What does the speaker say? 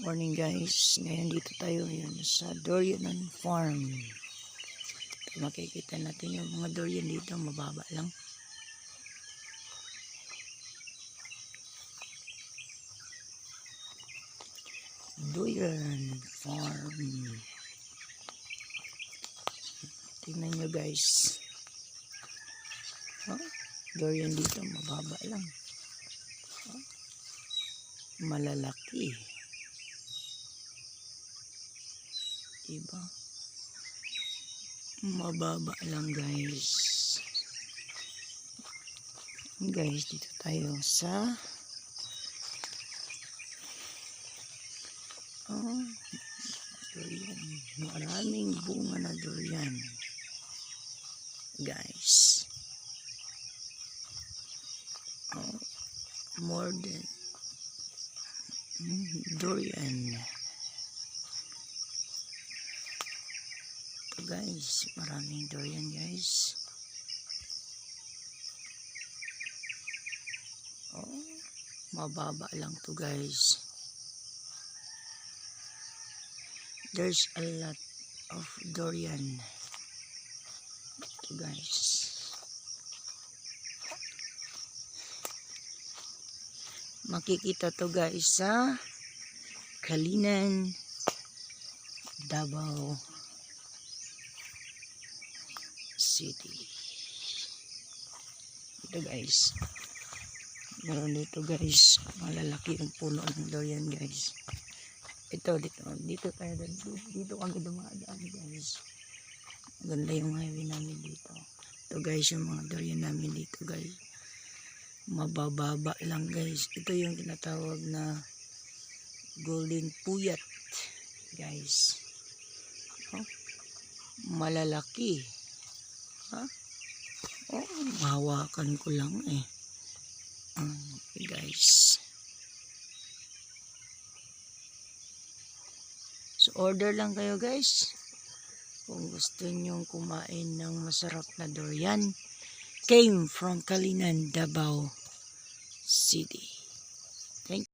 Morning guys, ngayon dito tayo yun sa Durian Farm. Makikita natin yung mga durian dito, mababa lang. Durian Farm. Tingnan nyo guys. Durian dito, mababa lang. Malalaki. Diba? Mababa lang guys. Guys, dito tayo sa durian. Maraming bunga na durian. Guys. More than durian. Ito guys, maraming durian guys. Mababa lang to guys. There's a lot of durian. Ito guys. Makikita to guys sa Kalinan, Davao City. Ito guys. Meron dito guys. Malalaki yung puno ng durian guys. Ito dito tayo. Dito kami dumadaan guys. Ganda yung highway namin dito. Ito guys yung mga durian namin dito guys. Mabababa lang guys. Ito yung tinatawag na golden puyat guys. Malalaki. Mahawakan ko lang guys. So order lang kayo guys kung gusto nyong kumain ng masarap na durian. Came from Kalinan, Davao City. Thank you.